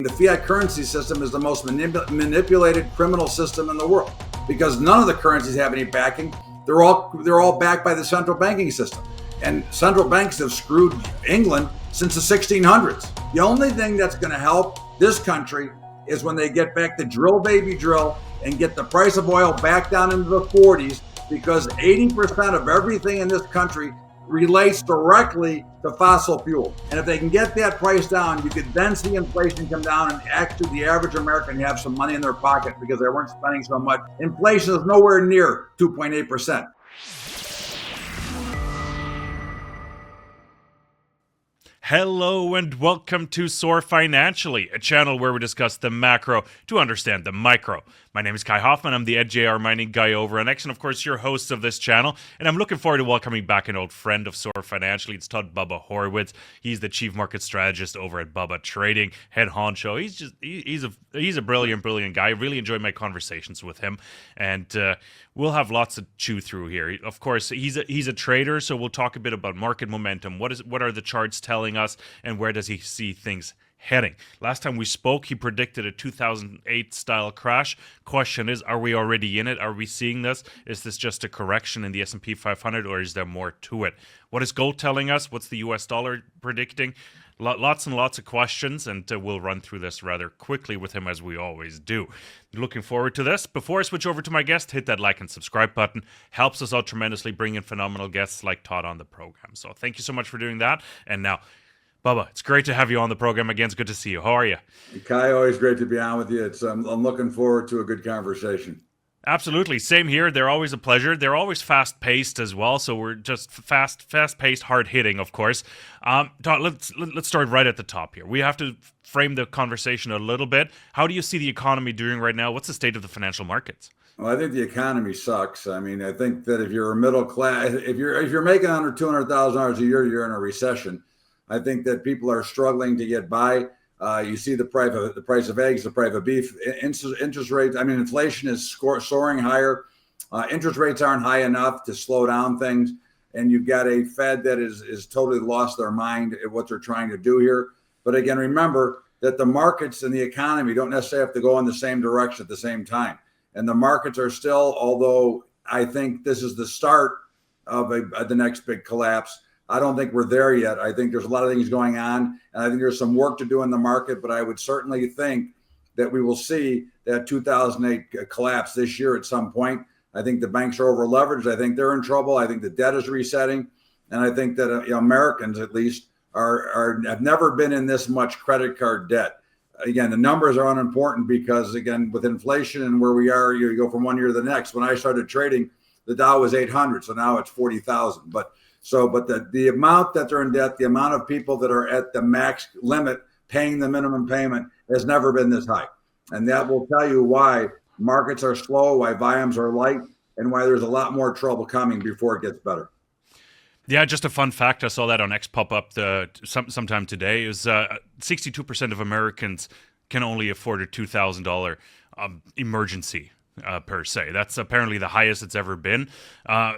The fiat currency system is the most manipulated criminal system in the world because none of the currencies have any backing. They're all backed by the central banking system. And central banks have screwed England since the 1600s. The only thing that's going to help this country is when they get back to drill, baby, drill, and get the price of oil back down into the 40s, because 80% of everything in this country relates directly to fossil fuel. And if they can get that price down, you could then see inflation come down and actually the average American have some money in their pocket because they weren't spending so much. Inflation is nowhere near 2.8%. Hello and welcome to Soar Financially, a channel where we discuss the macro to understand the micro. My name is Kai Hoffman. I'm the EdJR mining guy over on X, and of course your host of this channel. And I'm looking forward to welcoming back an old friend of Soar Financially. It's Todd Bubba Horwitz. He's the chief market strategist over at Bubba Trading, head honcho. He's a brilliant guy. I really enjoy my conversations with him, and we'll have lots to chew through here. Of course, he's a trader, so we'll talk a bit about market momentum. What are the charts telling us, and where does he see things heading? Last time we spoke, he predicted a 2008 style crash. Question is, are we already in it? Are we seeing this? Is this just a correction in the S&P 500, or is there more to it? What is gold telling us? What's the US dollar predicting? Lots and lots of questions, and we'll run through this rather quickly with him, as we always do. Looking forward to this. Before I switch over to my guest, hit that like and subscribe button. Helps us out tremendously, bringing phenomenal guests like Todd on the program. So thank you so much for doing that. And now, Bubba, it's great to have you on the program again. It's good to see you. How are you? Kai, always great to be on with you. I'm looking forward to a good conversation. Absolutely. Same here. They're always a pleasure. They're always fast-paced as well, so we're just fast-paced, hard-hitting, of course. Todd, let's start right at the top here. We have to frame the conversation a little bit. How do you see the economy doing right now? What's the state of the financial markets? Well, I think the economy sucks. I mean, I think that if you're a middle class, if you're making under $200,000 a year, you're in a recession. I think that people are struggling to get by. You see the price of eggs, the price of beef, interest rates. I mean, inflation is soaring higher. Interest rates aren't high enough to slow down things. And you've got a Fed that is totally lost their mind at what they're trying to do here. But again, remember that the markets and the economy don't necessarily have to go in the same direction at the same time. And the markets are still, although I think this is the start of the next big collapse, I don't think we're there yet. I think there's a lot of things going on, and I think there's some work to do in the market, but I would certainly think that we will see that 2008 collapse this year at some point. I think the banks are over leveraged. I think they're in trouble. I think the debt is resetting. And I think that Americans, at least, have never been in this much credit card debt. Again, the numbers are unimportant because, again, with inflation and where we are, you go from one year to the next. When I started trading, the Dow was 800, so now it's 40,000. But the amount that they're in debt, the amount of people that are at the max limit paying the minimum payment has never been this high. And that will tell you why markets are slow, why volumes are light, and why there's a lot more trouble coming before it gets better. Yeah, just a fun fact. I saw that on X pop up sometime today. Is 62% of Americans can only afford a $2,000 emergency. Per se, that's apparently the highest it's ever been.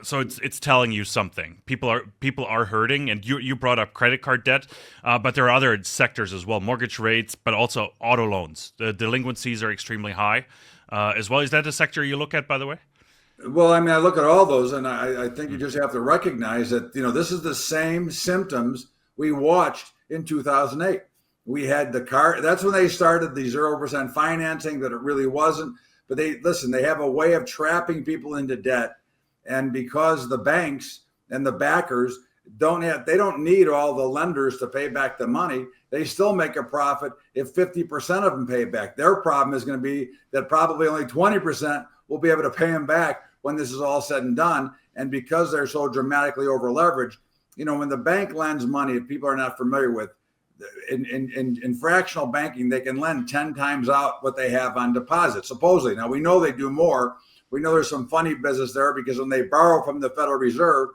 So it's telling you something. People are hurting, and you brought up credit card debt, but there are other sectors as well, mortgage rates, but also auto loans. The delinquencies are extremely high as well. Is that a sector you look at, by the way? Well, I mean, I look at all those, and I think you just have to recognize that this is the same symptoms we watched in 2008. We had the car. That's when they started the 0% financing, but it really wasn't. But they have a way of trapping people into debt. And because the banks and the backers don't need all the lenders to pay back the money, they still make a profit if 50% of them pay back. Their problem is going to be that probably only 20% will be able to pay them back when this is all said and done. And because they're so dramatically over leveraged, when the bank lends money, if people are not familiar with, in fractional banking, they can lend 10 times out what they have on deposit, supposedly. Now, we know they do more. We know there's some funny business there because when they borrow from the Federal Reserve,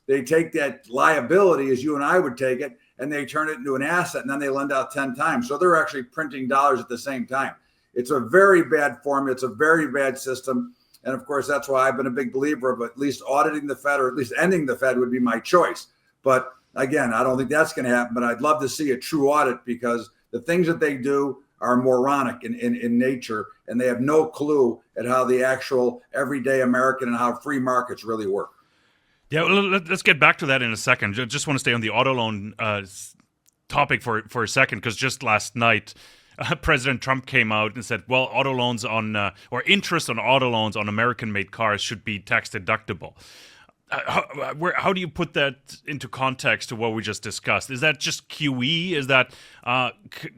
they take that liability, as you and I would take it, and they turn it into an asset, and then they lend out 10 times. So they're actually printing dollars at the same time. It's a very bad formula. It's a very bad system. And, of course, that's why I've been a big believer of at least auditing the Fed, or at least ending the Fed would be my choice. But again, I don't think that's going to happen, but I'd love to see a true audit because the things that they do are moronic in nature, and they have no clue at how the actual everyday American and how free markets really work. Yeah, well, let's get back to that in a second. Just want to stay on the auto loan topic for a second, because just last night, President Trump came out and said, well, auto loans on or interest on auto loans on American-made cars should be tax deductible. How do you put that into context to what we just discussed? Is that just QE? Is that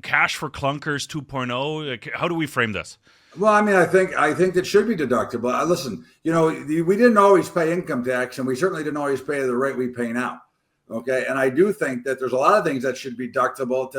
cash for clunkers 2.0? Like, how do we frame this? Well, I mean, I think it should be deductible. Listen, we didn't always pay income tax, and we certainly didn't always pay the rate we pay now. Okay, and I do think that there's a lot of things that should be deductible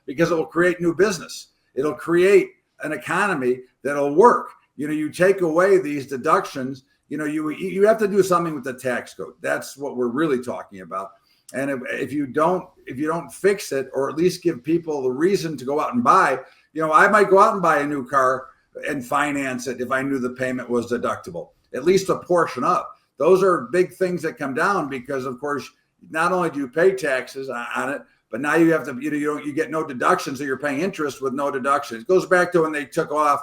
because it will create new business. It'll create an economy that'll work. You take away these deductions. You have to do something with the tax code. That's what we're really talking about. And if you don't fix it, or at least give people the reason to go out and buy, I might go out and buy a new car and finance it if I knew the payment was deductible, at least a portion of. Those are big things that come down because, of course, not only do you pay taxes on it, but now you have to, you get no deductions, so you're paying interest with no deductions. It goes back to when they took off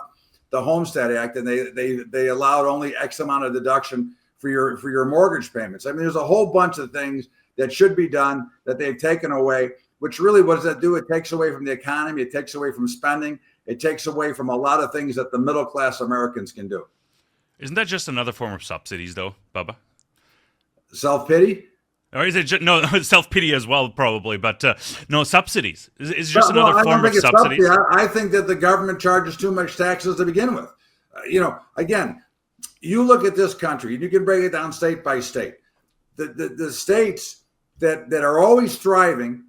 the Homestead Act, and they allowed only X amount of deduction for your mortgage payments. I mean, there's a whole bunch of things that should be done that they've taken away, which really, what does that do? It takes away from the economy. It takes away from spending. It takes away from a lot of things that the middle class Americans can do. Isn't that just another form of subsidies, though, Bubba? Self-pity? Or is it no self-pity as well, probably, but no, subsidies. Is just another form of subsidies? I think that the government charges too much taxes to begin with. Again, you look at this country, and you can break it down state by state. The states that are always thriving,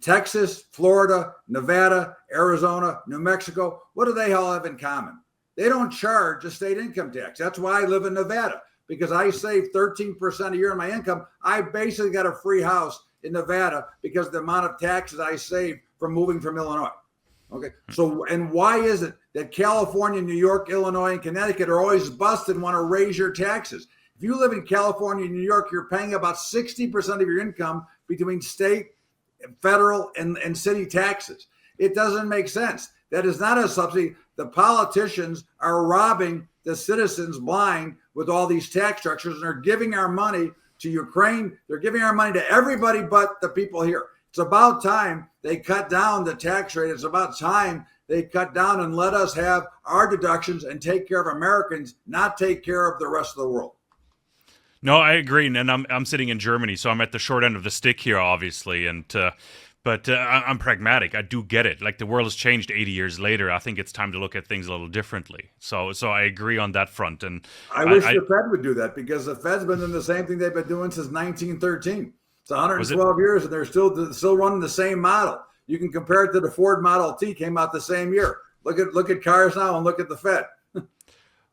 Texas, Florida, Nevada, Arizona, New Mexico, what do they all have in common? They don't charge a state income tax. That's why I live in Nevada, because I save 13% a year of my income. I basically got a free house in Nevada because of the amount of taxes I saved from moving from Illinois. Okay. So, and why is it that California, New York, Illinois, and Connecticut are always busted and want to raise your taxes? If you live in California and New York, you're paying about 60% of your income between state, federal, and city taxes. It doesn't make sense. That is not a subsidy. The politicians are robbing the citizens blind with all these tax structures, and they're giving our money to Ukraine. They're giving our money to everybody but the people here. It's about time they cut down the tax rate. It's about time they cut down and let us have our deductions and take care of Americans, not take care of the rest of the world. No, I agree, and I'm sitting in Germany, so I'm at the short end of the stick here, obviously, but I'm pragmatic. I do get it. Like, the world has changed 80 years later. I think it's time to look at things a little differently. So I agree on that front. And I wish the Fed would do that, because the Fed's been doing the same thing they've been doing since 1913. It's 112 years, and they're still running the same model. You can compare it to the Ford Model T, came out the same year. Look at cars now and look at the Fed.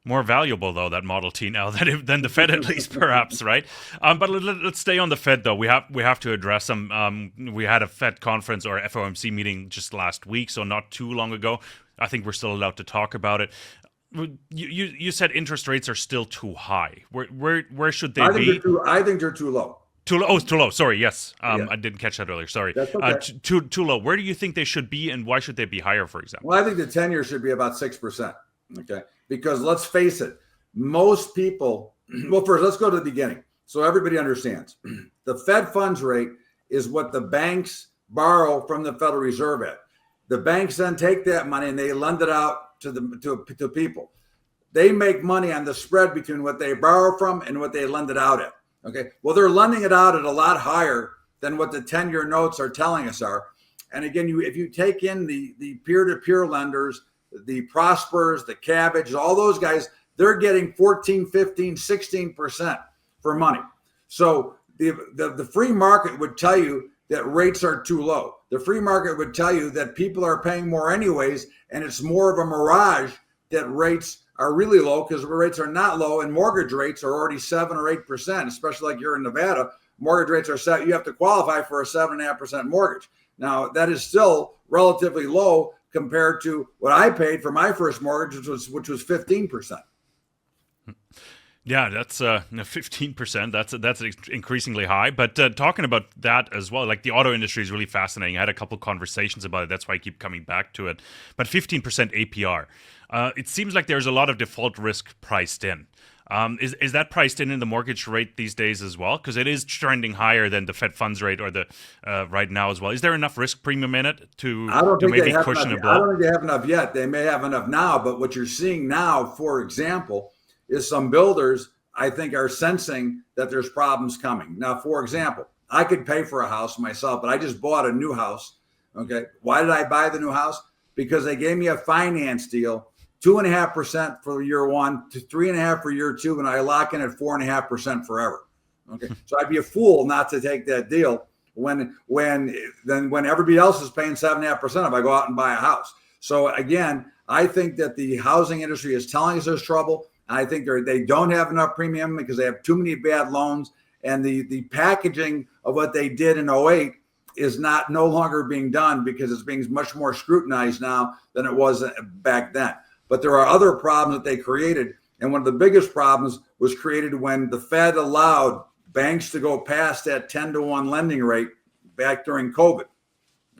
More valuable, though, that Model T now than the Fed, at least, perhaps, right? But let's stay on the Fed, though. We have to address them. We had a Fed conference or FOMC meeting just last week, so not too long ago. I think we're still allowed to talk about it. You said interest rates are still too high. Where should they be? I think they're too low. Too low. Sorry, yes. I didn't catch that earlier. Sorry. That's okay. Too low. Where do you think they should be, and why should they be higher, for example? Well, I think the 10-year should be about 6%. Okay. Because let's face it, most people, well, first, let's go to the beginning so everybody understands. The Fed funds rate is what the banks borrow from the Federal Reserve at. The banks then take that money and they lend it out to people. They make money on the spread between what they borrow from and what they lend it out at. Okay. Well, they're lending it out at a lot higher than what the 10-year notes are telling us are. And again, if you take in the peer-to-peer lenders, the Prospers, the Cabbage, all those guys, they're getting 14, 15, 16% for money. So the free market would tell you that rates are too low. The free market would tell you that people are paying more anyways, and it's more of a mirage that rates are really low, because rates are not low, and mortgage rates are already 7 or 8%, especially like you're in Nevada. Mortgage rates are set. You have to qualify for a 7.5% mortgage. Now, that is still relatively low compared to what I paid for my first mortgage, which was 15%. Yeah, that's 15%. That's increasingly high. But talking about that as well, like the auto industry is really fascinating. I had a couple conversations about it. That's why I keep coming back to it. But 15% APR. It seems like there's a lot of default risk priced in. Is that priced in the mortgage rate these days as well? Because it is trending higher than the Fed funds rate or the right now as well. Is there enough risk premium in it to maybe cushion a blow? I don't think they have enough yet. They may have enough now, but what you're seeing now, for example, is some builders, I think, are sensing that there's problems coming. Now, for example, I could pay for a house myself, but I just bought a new house. Okay. Why did I buy the new house? Because they gave me a finance deal, 2.5% for year one to 3.5% for year two, and I lock in at 4.5% forever. Okay. So I'd be a fool not to take that deal when everybody else is paying 7.5% if I go out and buy a house. So again, I think that the housing industry is telling us there's trouble. I think they don't have enough premium because they have too many bad loans, and the packaging of what they did in '08 is no longer being done because it's being much more scrutinized now than it was back then. But there are other problems that they created, and one of the biggest problems was created when the Fed allowed banks to go past that 10-to-1 lending rate back during COVID.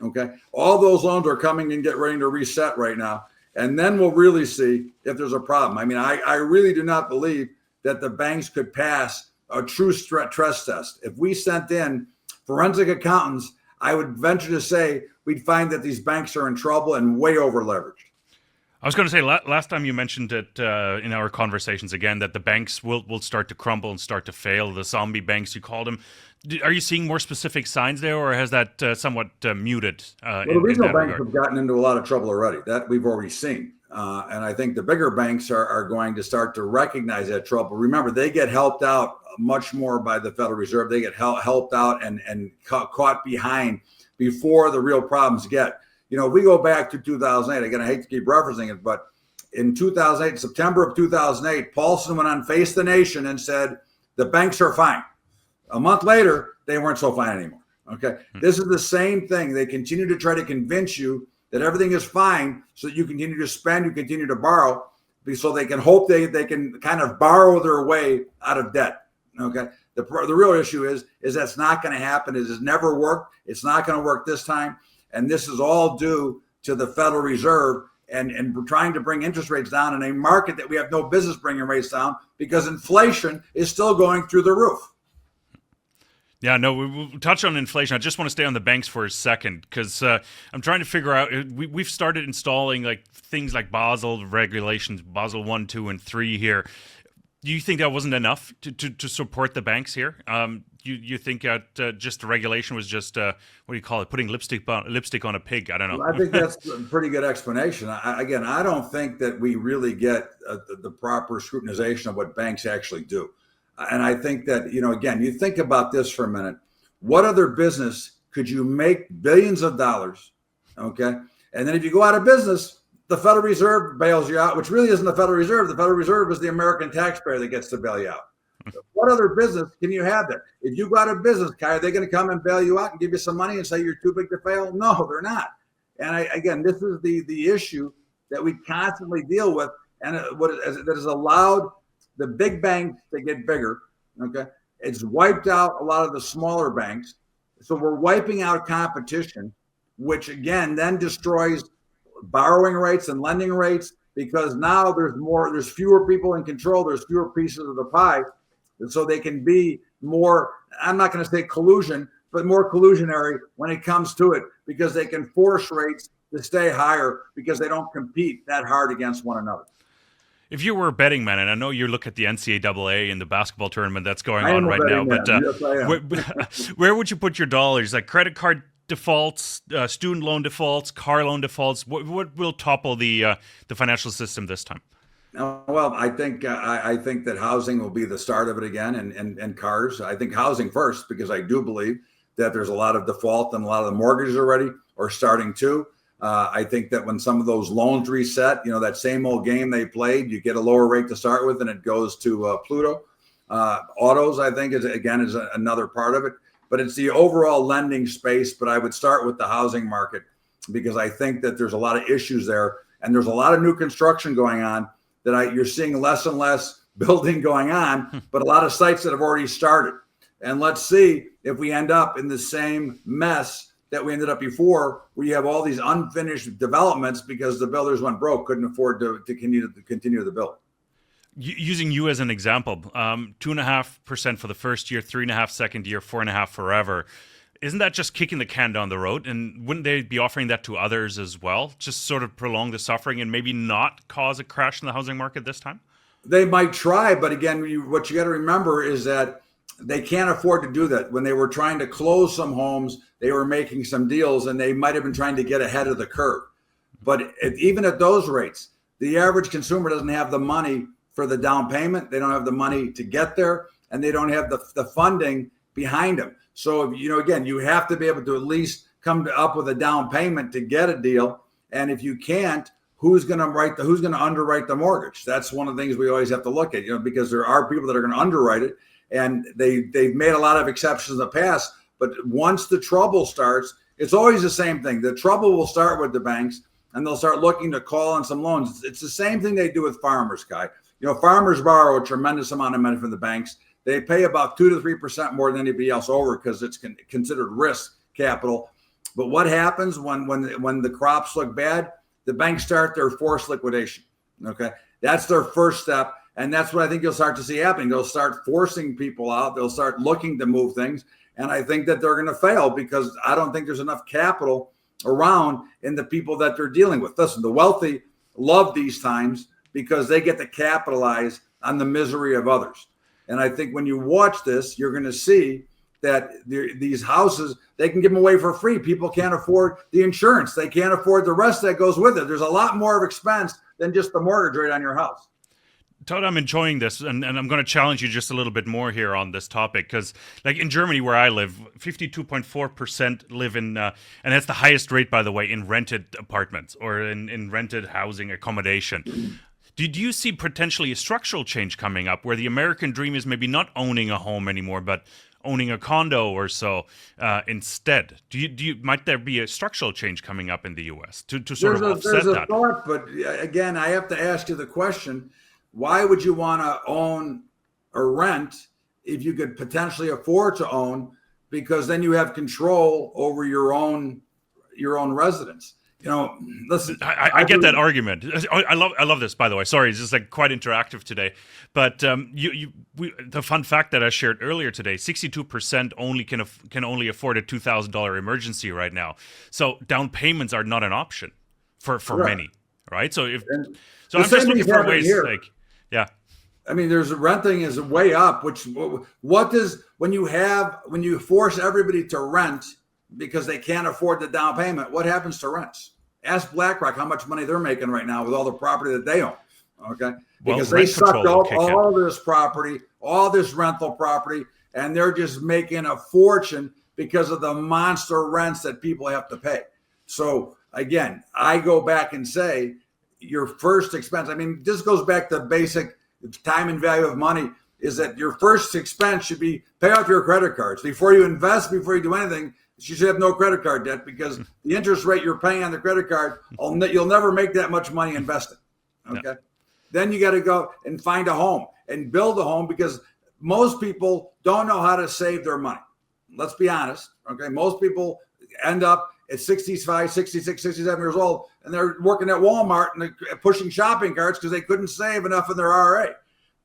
Okay, all those loans are coming and get ready to reset right now. And then we'll really see if there's a problem. I mean, I really do not believe that the banks could pass a true stress test. If we sent in forensic accountants, I would venture to say we'd find that these banks are in trouble and way over leveraged. I was going to say, last time you mentioned it in our conversations again, that the banks will start to crumble and start to fail, the zombie banks, you called them. Are you seeing more specific signs there, or has that somewhat muted? Well, the regional banks have gotten into a lot of trouble already. That we've already seen. And I think the bigger banks are going to start to recognize that trouble. Remember, they get helped out much more by the Federal Reserve. They get helped out and caught behind before the real problems get. You know, if we go back to 2008, again, I hate to keep referencing it, but in 2008, September of 2008, Paulson went on Face the Nation and said, the banks are fine. A month later, they weren't so fine anymore. Okay. This is the same thing. They continue to try to convince you that everything is fine so that you continue to spend, you continue to borrow, so they can hope they can kind of borrow their way out of debt. Okay. The real issue is that's not going to happen. It has never worked. It's not going to work this time. And this is all due to the Federal Reserve and we're trying to bring interest rates down in a market that we have no business bringing rates down because inflation is still going through the roof. Yeah, no, we'll touch on inflation. I just want to stay on the banks for a second because I'm trying to figure out, we've started installing like things like Basel regulations, Basel 1, 2, and 3 here. Do you think that wasn't enough to support the banks here? You think that just the regulation was just, what do you call it, putting lipstick on a pig? I don't know. Well, I think that's a pretty good explanation. I don't think that we really get the proper scrutinization of what banks actually do. And I think that, you know, again, you think about this for a minute. What other business could you make billions of dollars, okay? And then if you go out of business, the Federal Reserve bails you out, which really isn't the Federal Reserve. The Federal Reserve is the American taxpayer that gets to bail you out. What other business can you have there? If you go out of business, Kai, are they going to come and bail you out and give you some money and say you're too big to fail? No, they're not. And again, this is the issue that we constantly deal with, and that has allowed the big banks to get bigger. Okay, it's wiped out a lot of the smaller banks, so we're wiping out competition, which again then destroys borrowing rates and lending rates because now there's fewer people in control, there's fewer pieces of the pie, and so they can be more, I'm not going to say collusion, but more collusionary when it comes to it because they can force rates to stay higher because they don't compete that hard against one another. If you were a betting man, and I know you look at the NCAA and the basketball tournament that's going on right now, but yes, where would you put your dollars? Like credit card defaults, student loan defaults, car loan defaults? What will topple the financial system this time? Well, I think that housing will be the start of it again, and cars. I think housing first because I do believe that there's a lot of default and a lot of the mortgages already are starting to. I think that when some of those loans reset, you know, that same old game they played, you get a lower rate to start with and it goes to Pluto. Autos, I think, is another part of it. But it's the overall lending space. But I would start with the housing market because I think that there's a lot of issues there. And there's a lot of new construction going on that you're seeing less and less building going on, but a lot of sites that have already started. And let's see if we end up in the same mess that we ended up before, where you have all these unfinished developments because the builders went broke, couldn't afford to continue the build. Using you as an example, 2.5% for the first year, 3.5% second year, 4.5% forever. Isn't that just kicking the can down the road? And wouldn't they be offering that to others as well? Just sort of prolong the suffering and maybe not cause a crash in the housing market this time? They might try, but again, what you got to remember is that they can't afford to do that. When they were trying to close some homes, they were making some deals, and they might have been trying to get ahead of the curve. But even at those rates, the average consumer doesn't have the money for the down payment. They don't have the money to get there, and they don't have the funding behind them. So, again, you have to be able to at least come up with a down payment to get a deal. And if you can't, who's going to underwrite the mortgage? That's one of the things we always have to look at, because there are people that are going to underwrite it, and they've made a lot of exceptions in the past. But once the trouble starts, it's always the same thing. The trouble will start with the banks, and they'll start looking to call on some loans. It's the same thing they do with farmers, Kai. Farmers borrow a tremendous amount of money from the banks. They pay about 2 to 3% more than anybody else over, because it's considered risk capital. But what happens when the crops look bad? The banks start their forced liquidation. Okay, that's their first step, and that's what I think you'll start to see happening. They'll start forcing people out. They'll start looking to move things, and I think that they're going to fail, because I don't think there's enough capital around in the people that they're dealing with. Listen, the wealthy love these times because they get to capitalize on the misery of others. And I think when you watch this, you're going to see that these houses, they can give them away for free. People can't afford the insurance. They can't afford the rest that goes with it. There's a lot more of expense than just the mortgage rate on your house. Todd, I'm enjoying this, and I'm going to challenge you just a little bit more here on this topic, because like in Germany where I live, 52.4% live in, and that's the highest rate, by the way, in rented apartments or in rented housing accommodation. Do you see potentially a structural change coming up where the American dream is maybe not owning a home anymore, but owning a condo or so instead? Might there be a structural change coming up in the U.S. to sort of offset that? Thought, but again, I have to ask you the question: why would you want to own or rent if you could potentially afford to own? Because then you have control over your own residence. Listen. I get that argument. I love this, by the way. Sorry, it's just like quite interactive today. But the fun fact that I shared earlier today: 62% only can only afford a $2,000 emergency right now. So down payments are not an option for many, right? So I'm just looking for ways here. I mean, there's renting is way up. When you force everybody to rent because they can't afford the down payment, what happens to rents? Ask BlackRock how much money they're making right now with all the property that they own. Okay, because they sucked out all this property, all this rental property, and they're just making a fortune because of the monster rents that people have to pay. So again, I go back and say your first expense. I mean, this goes back to basic time and value of money. Is that your first expense should be pay off your credit cards before you invest, before you do anything. You should have no credit card debt, because the interest rate you're paying on the credit card, you'll never make that much money investing. Okay. No. Then you got to go and find a home and build a home, because most people don't know how to save their money. Let's be honest. Okay. Most people end up at 65, 66, 67 years old, and they're working at Walmart and they're pushing shopping carts because they couldn't save enough in their RA.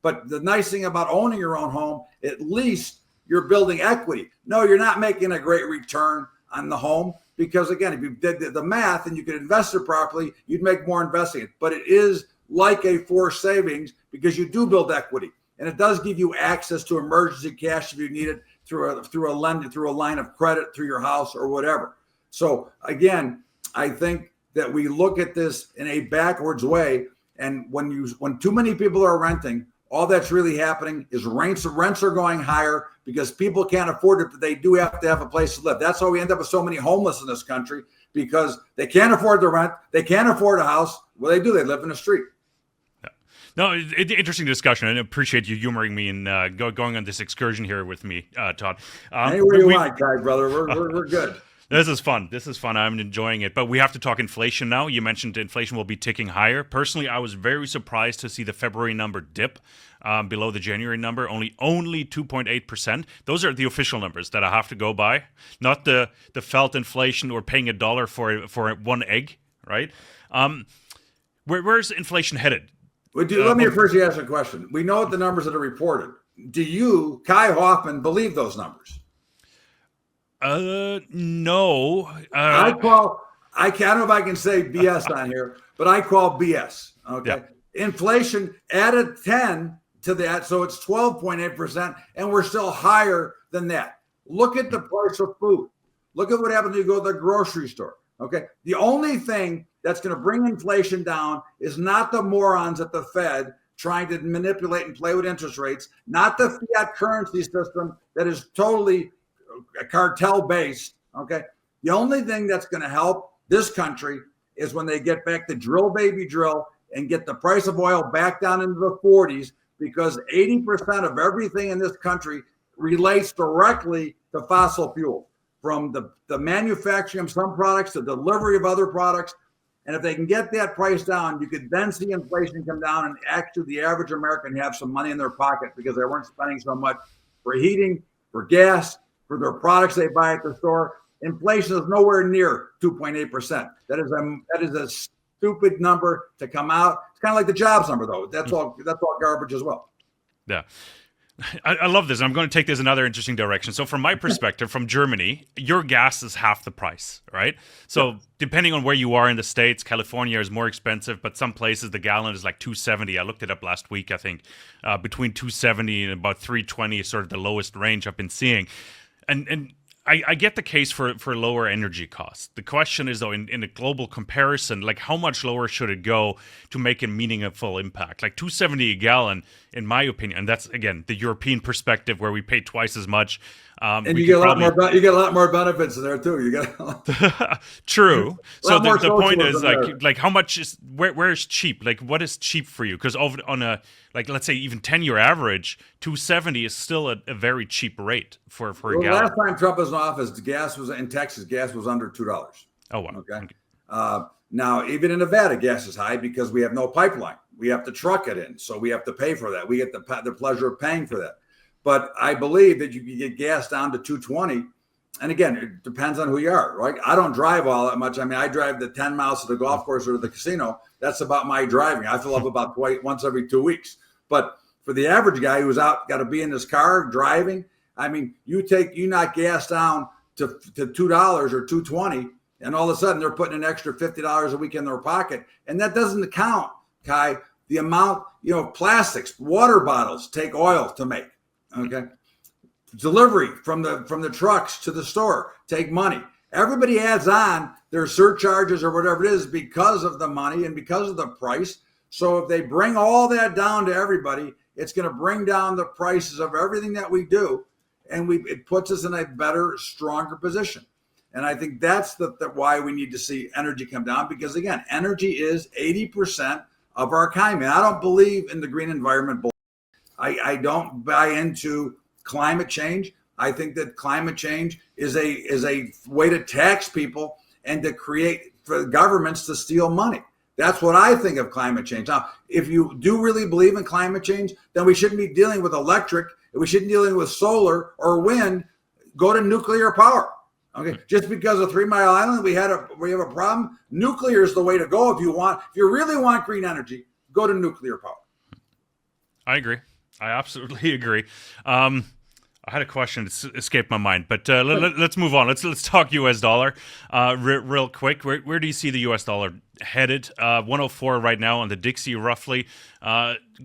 But the nice thing about owning your own home, at least you're building equity. No, you're not making a great return on the home, because again, if you did the math and you could invest it properly, you'd make more investing it. But it is like a forced savings, because you do build equity, and it does give you access to emergency cash if you need it through a line of credit, through your house or whatever. So again, I think that we look at this in a backwards way, and when too many people are renting, all that's really happening is rents are going higher because people can't afford it, but they do have to have a place to live. That's why we end up with so many homeless in this country, because they can't afford the rent. They can't afford a house. What do? They live in the street. Yeah. No, interesting discussion. I appreciate you humoring me and going on this excursion here with me, Todd. Anywhere you want, guy, brother. We're good. This is fun. This is fun. I'm enjoying it. But we have to talk inflation now. You mentioned inflation will be ticking higher. Personally, I was very surprised to see the February number dip below the January number, only 2.8%. Those are the official numbers that I have to go by, not the felt inflation or paying $1 for one egg, right? Where's inflation headed? Let me first ask a question. We know what the numbers that are reported. Do you, Kai Hoffman, believe those numbers? No. I don't know if I can say BS on here, but I call BS. Okay. Yeah. Inflation added 10 to that, so it's 12.8%, and we're still higher than that. Look at the price of food. Look at what happens when you go to the grocery store. Okay. The only thing that's going to bring inflation down is not the morons at the Fed trying to manipulate and play with interest rates, not the fiat currency system that is totally cartel based. Okay. The only thing that's going to help this country is when they get back to drill, baby, drill, and get the price of oil back down into the 40s, because 80% of everything in this country relates directly to fossil fuel, from the manufacturing of some products to delivery of other products. And if they can get that price down, you could then see inflation come down, and actually the average American have some money in their pocket because they weren't spending so much for heating, for gas, for their products they buy at the store. Inflation is nowhere near 2.8%. That is a stupid number to come out. It's kind of like the jobs number, though. That's all garbage as well. Yeah. I love this. I'm going to take this another interesting direction. So from my perspective, from Germany, your gas is half the price, right? So depending on where you are in the States, California is more expensive, but some places the gallon is like $2.70. I looked it up last week, I think. Between $2.70 and about $3.20 is sort of the lowest range I've been seeing. And I get the case for lower energy costs. The question is, though, in a global comparison, like how much lower should it go to make a meaningful impact? Like $2.70 a gallon, in my opinion, and that's, again, the European perspective where we pay twice as much. And you get a lot more benefits there too. You got true. So the point is like how much is where's cheap? Like what is cheap for you? Because on a, like, let's say even 10-year average, $2.70 is still a very cheap rate for a gallon. Last time Trump was in office, gas was in Texas. Gas was under $2. Oh wow. Okay. Now even in Nevada, gas is high because we have no pipeline. We have to truck it in, so we have to pay for that. We get the pleasure of paying for that. But I believe that you can get gas down to $2.20. And again, it depends on who you are, right? I don't drive all that much. I mean, I drive the 10 miles to the golf course or to the casino. That's about my driving. I fill up about once every 2 weeks. But for the average guy who's out, got to be in his car driving, I mean, you knock gas down to $2 or $2.20, and all of a sudden they're putting an extra $50 a week in their pocket. And that doesn't account, Kai, the amount, plastics, water bottles take oil to make. Okay. Delivery from the trucks to the store take money. Everybody adds on their surcharges or whatever it is because of the money and because of the price. So if they bring all that down to everybody, it's going to bring down the prices of everything that we do, and it puts us in a better, stronger position. And I think that's why we need to see energy come down, because again, energy is 80% of our economy. I don't believe in the green environment. I don't buy into climate change. I think that climate change is a way to tax people and to create for governments to steal money. That's what I think of climate change. Now, if you do really believe in climate change, then we shouldn't be dealing with electric. We shouldn't be dealing with solar or wind. Go to nuclear power. Okay, just because of 3 Mile Island we have a problem. Nuclear is the way to go if you really want green energy. Go to nuclear power. I agree. I absolutely agree. I had a question; it's escaped my mind, but let's move on. Let's talk U.S. dollar real quick. Where do you see the U.S. dollar headed? 104 right now on the Dixie, roughly.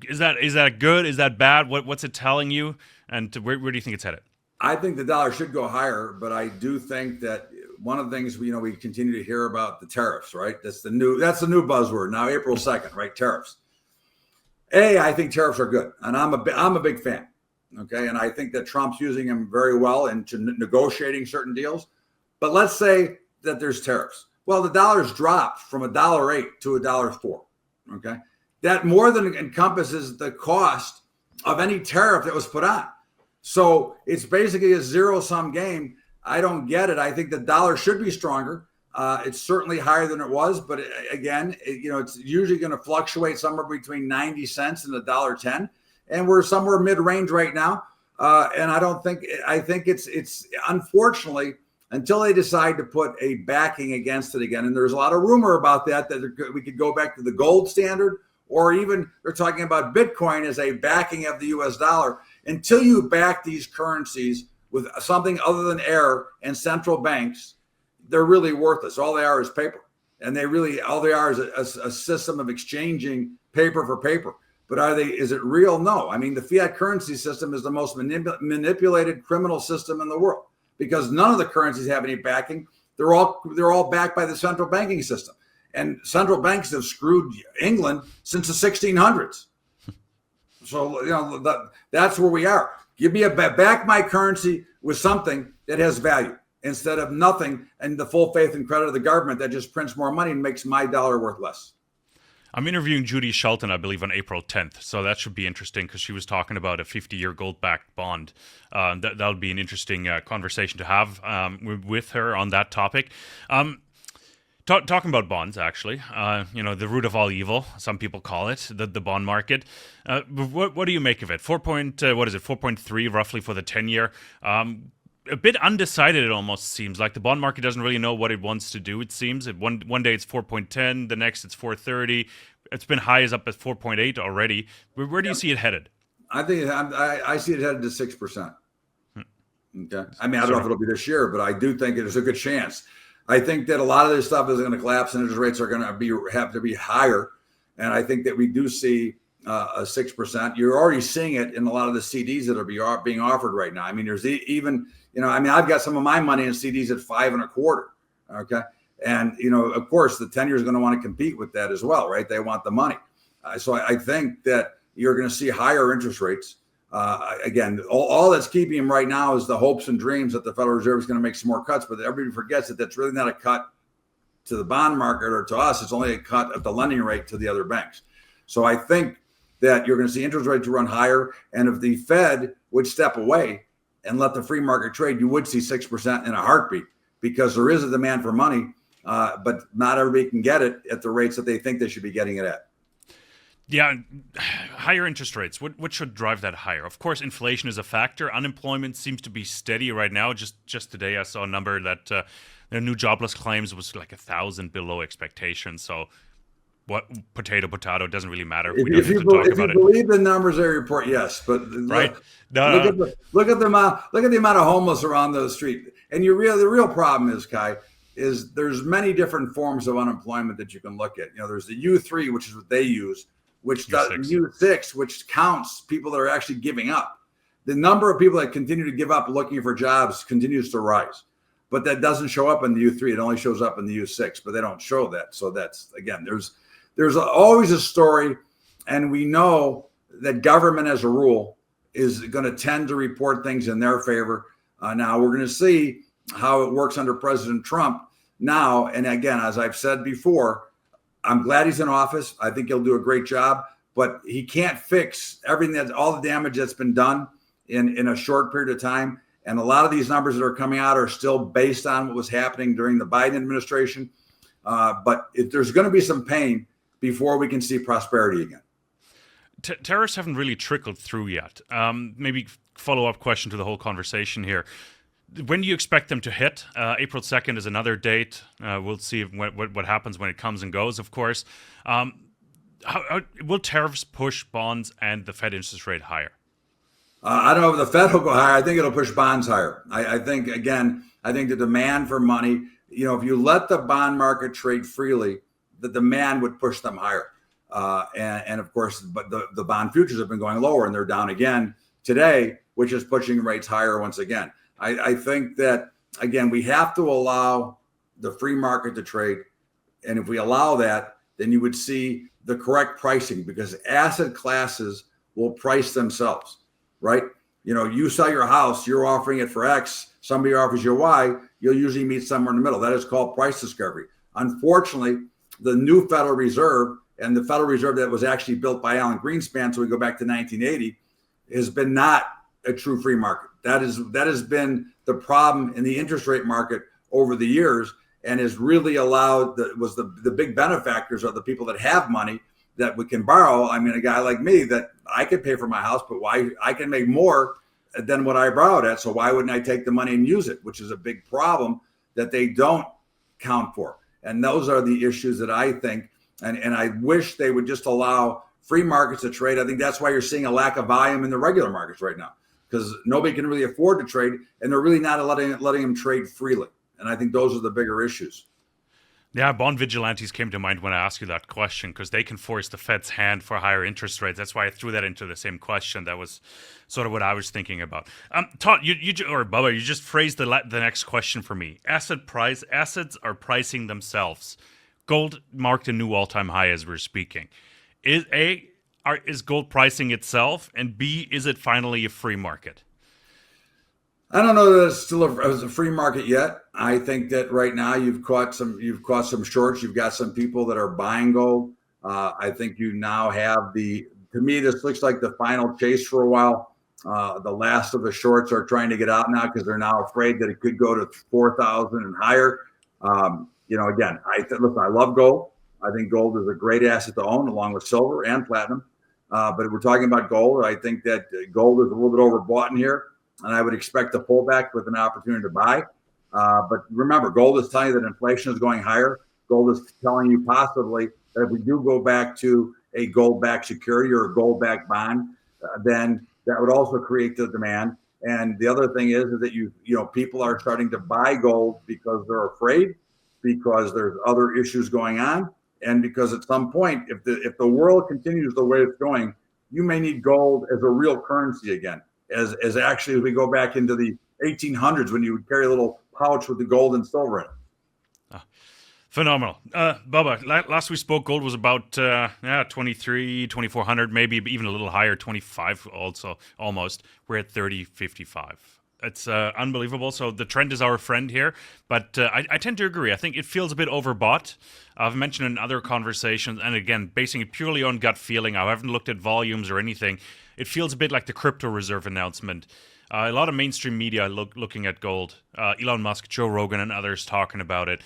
Is that good? Is that bad? What's it telling you? And where do you think it's headed? I think the dollar should go higher, but I do think that one of the things we continue to hear about the tariffs, right? That's the new buzzword now. April 2nd, right? Tariffs. I think tariffs are good, and I'm a big fan. Okay, and I think that Trump's using them very well into negotiating certain deals. But let's say that there's tariffs. Well, the dollar's dropped from $1.08 to $1.04. Okay, that more than encompasses the cost of any tariff that was put on. So it's basically a zero-sum game. I don't get it. I think the dollar should be stronger. It's certainly higher than it was, but again, it's usually going to fluctuate somewhere between 90 cents and $1.10, and we're somewhere mid-range right now. And I think it's unfortunately, until they decide to put a backing against it again, and there's a lot of rumor about that we could go back to the gold standard, or even they're talking about Bitcoin as a backing of the US dollar. Until you back these currencies with something other than air and central banks, they're really worthless. All they are is paper. And all they are is a system of exchanging paper for paper. But is it real? No. I mean, the fiat currency system is the most manipulated criminal system in the world, because none of the currencies have any backing. They're all backed by the central banking system. And central banks have screwed England since the 1600s. So, that's where we are. Give me back my currency with something that has value, instead of nothing and the full faith and credit of the government that just prints more money and makes my dollar worth less. I'm interviewing Judy Shelton, I believe, on April 10th, so that should be interesting, because she was talking about a 50-year gold-backed bond. That'll be an interesting conversation to have with her on that topic. Talking about bonds, actually, the root of all evil, some people call it, the bond market. What do you make of it? 4.3 roughly for the 10-year. A bit undecided, it almost seems like. The bond market doesn't really know what it wants to do, it seems. One day it's 4.10, the next it's 4.30. It's been high as up at 4.8 already. Where do you see it headed? I see it headed to 6%. Okay. I mean, I don't know if it'll be this year, but I do think there's a good chance. I think that a lot of this stuff is going to collapse, and interest rates are going to have to be higher. And I think that we do see a 6%. You're already seeing it in a lot of the CDs that are being offered right now. I mean, there's even, I've got some of my money in CDs at 5.25. Okay. And, of course, the 10-year is going to want to compete with that as well, right? They want the money. So I think that you're going to see higher interest rates. Again, all that's keeping them right now is the hopes and dreams that the Federal Reserve is going to make some more cuts, but everybody forgets that that's really not a cut to the bond market or to us. It's only a cut of the lending rate to the other banks. So I think that you're going to see interest rates run higher. And if the Fed would step away and let the free market trade, you would see 6% in a heartbeat, because there is a demand for money, but not everybody can get it at the rates that they think they should be getting it at. Yeah, higher interest rates. What should drive that higher? Of course, inflation is a factor. Unemployment seems to be steady right now. Just today, I saw a number that the new jobless claims was like 1,000 below expectations. So, what potato doesn't really matter. If you believe the numbers they report, yes, but right. Look at the amount of homeless around the street. And the real problem is, Kai, is there's many different forms of unemployment that you can look at. There's the U3, which is what they use, which does U6, which counts people that are actually giving up. The number of people that continue to give up looking for jobs continues to rise, but that doesn't show up in the U3. It only shows up in the U6, but they don't show that. So that's, again, there's always a story, and we know that government as a rule is going to tend to report things in their favor. Now we're going to see how it works under President Trump now. And again, as I've said before, I'm glad he's in office. I think he'll do a great job, but he can't fix everything all the damage that's been done in a short period of time. And a lot of these numbers that are coming out are still based on what was happening during the Biden administration. But there's going to be some pain before we can see prosperity again. Tariffs haven't really trickled through yet. Maybe follow-up question to the whole conversation here. When do you expect them to hit? April 2nd is another date. We'll see what happens when it comes and goes, of course. How will tariffs push bonds and the Fed interest rate higher? I don't know if the Fed will go higher. I think it'll push bonds higher. I think the demand for money, if you let the bond market trade freely, the demand would push them higher. And of course, but the bond futures have been going lower, and they're down again today, which is pushing rates higher once again. I think that, again, we have to allow the free market to trade. And if we allow that, then you would see the correct pricing, because asset classes will price themselves, right? You sell your house, you're offering it for X, somebody offers you Y, you'll usually meet somewhere in the middle. That is called price discovery. Unfortunately, the new Federal Reserve, and the Federal Reserve that was actually built by Alan Greenspan, so we go back to 1980, has been not a true free market. That has been the problem in the interest rate market over the years, and has really allowed the big benefactors are the people that have money that we can borrow. I mean, a guy like me, that I could pay for my house, but why I can make more than what I borrowed at. So why wouldn't I take the money and use it? Which is a big problem that they don't count for. And those are the issues that I think, and I wish they would just allow free markets to trade. I think that's why you're seeing a lack of volume in the regular markets right now, because nobody can really afford to trade, and they're really not letting them trade freely. And I think those are the bigger issues. Yeah, bond vigilantes came to mind when I asked you that question, because they can force the Fed's hand for higher interest rates. That's why I threw that into the same question. That was sort of what I was thinking about. Todd, or Bubba, you just phrased the next question for me. Assets are pricing themselves. Gold marked a new all-time high as we're speaking. Is gold pricing itself? And B, is it finally a free market? I don't know that it's still a free market yet. I think that right now you've caught some shorts. You've got some people that are buying gold. I think you now have to me, this looks like the final chase for a while. The last of the shorts are trying to get out now because they're now afraid that it could go to 4,000 and higher. Again, listen, I love gold. I think gold is a great asset to own, along with silver and platinum. But if we're talking about gold, I think that gold is a little bit overbought in here, and I would expect a pullback with an opportunity to buy. But remember, gold is telling you that inflation is going higher. Gold is telling you possibly that if we do go back to a gold-backed security or a gold-backed bond, then that would also create the demand. And the other thing is that people are starting to buy gold because they're afraid, because there's other issues going on, and because at some point, if the world continues the way it's going, you may need gold as a real currency again. As actually, as we go back into the 1800s, when you would carry a little pouch with the gold and silver in it. Phenomenal. Bubba, last we spoke, gold was about 2,400, maybe even a little higher, 25 also, almost. We're at 30.55. It's unbelievable. So the trend is our friend here, but I tend to agree. I think it feels a bit overbought. I've mentioned in other conversations, and again, basing it purely on gut feeling. I haven't looked at volumes or anything. It feels a bit like the crypto reserve announcement. A lot of mainstream media looking at gold. Elon Musk, Joe Rogan, and others talking about it.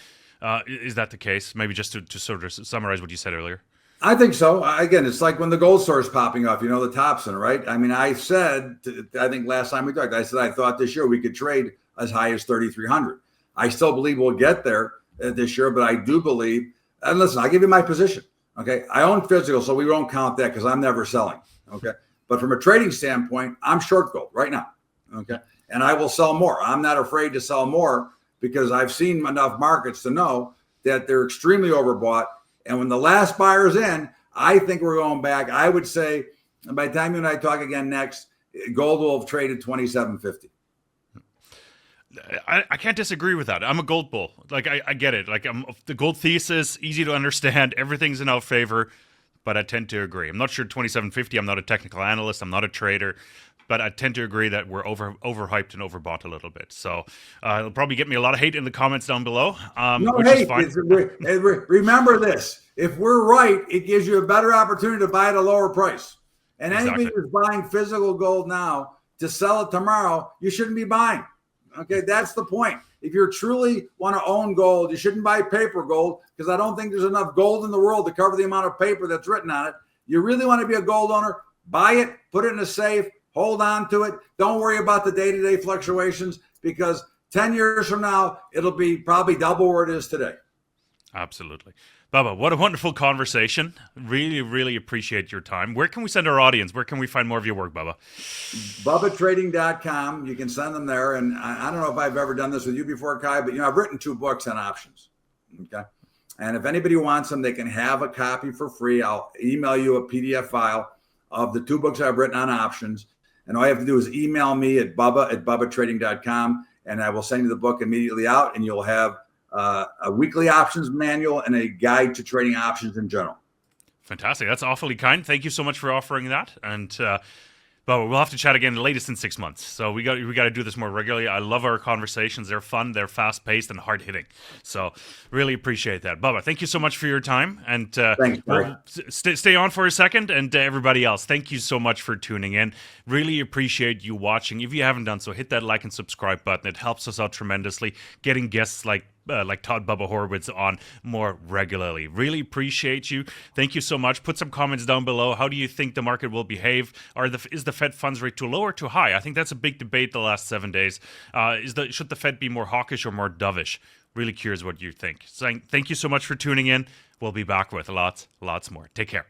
Is that the case? Maybe just to sort of summarize what you said earlier. I think so. Again, it's like when the gold starts popping off, the Thompson, right? I mean, I said, I think last time we talked, I said I thought this year we could trade as high as 3,300. I still believe we'll get there this year, but I do believe, and listen, I'll give you my position, okay? I own physical, so we won't count that because I'm never selling, okay? But from a trading standpoint, I'm short gold right now, okay? And I will sell more. I'm not afraid to sell more because I've seen enough markets to know that they're extremely overbought. And when the last buyer's in, I think we're going back. I would say by the time you and I talk again next, gold will have traded 27.50. I can't disagree with that. I'm a gold bull. Like, I get it. Like, the gold thesis, easy to understand. Everything's in our favor, but I tend to agree. I'm not sure 27.50. I'm not a technical analyst. I'm not a trader. But I tend to agree that we're overhyped and overbought a little bit. So it'll probably get me a lot of hate in the comments down below, which is fine. Remember this. If we're right, it gives you a better opportunity to buy at a lower price. And anybody who's buying physical gold now to sell it tomorrow, you shouldn't be buying. Okay, that's the point. If you truly want to own gold, you shouldn't buy paper gold, because I don't think there's enough gold in the world to cover the amount of paper that's written on it. You really want to be a gold owner, buy it, put it in a safe, hold on to it. Don't worry about the day-to-day fluctuations, because 10 years from now, it'll be probably double where it is today. Absolutely. Bubba, what a wonderful conversation. Really, really appreciate your time. Where can we send our audience? Where can we find more of your work, Bubba? BubbaTrading.com. You can send them there. And I don't know if I've ever done this with you before, Kai, but I've written 2 books on options. Okay. And if anybody wants them, they can have a copy for free. I'll email you a PDF file of the 2 books I've written on options. And all you have to do is email me at bubba@bubbatrading.com, and I will send you the book immediately out, and you'll have a weekly options manual and a guide to trading options in general. Fantastic. That's awfully kind. Thank you so much for offering that. And But we'll have to chat again the latest in 6 months. So we got to do this more regularly. I love our conversations. They're fun, they're fast paced, and hard hitting. So really appreciate that, Bubba. Thank you so much for your time, and Thanks, Mike. stay on for a second. And everybody else, thank you so much for tuning in. Really appreciate you watching. If you haven't done so, hit that like and subscribe button. It helps us out tremendously. Getting guests like Todd Bubba Horwitz on more regularly. Really appreciate you. Thank you so much. Put some comments down below. How do you think the market will behave? Is the Fed funds rate too low or too high? I think that's a big debate the last 7 days. Should the Fed be more hawkish or more dovish? Really curious what you think. So, thank you so much for tuning in. We'll be back with lots more. Take care.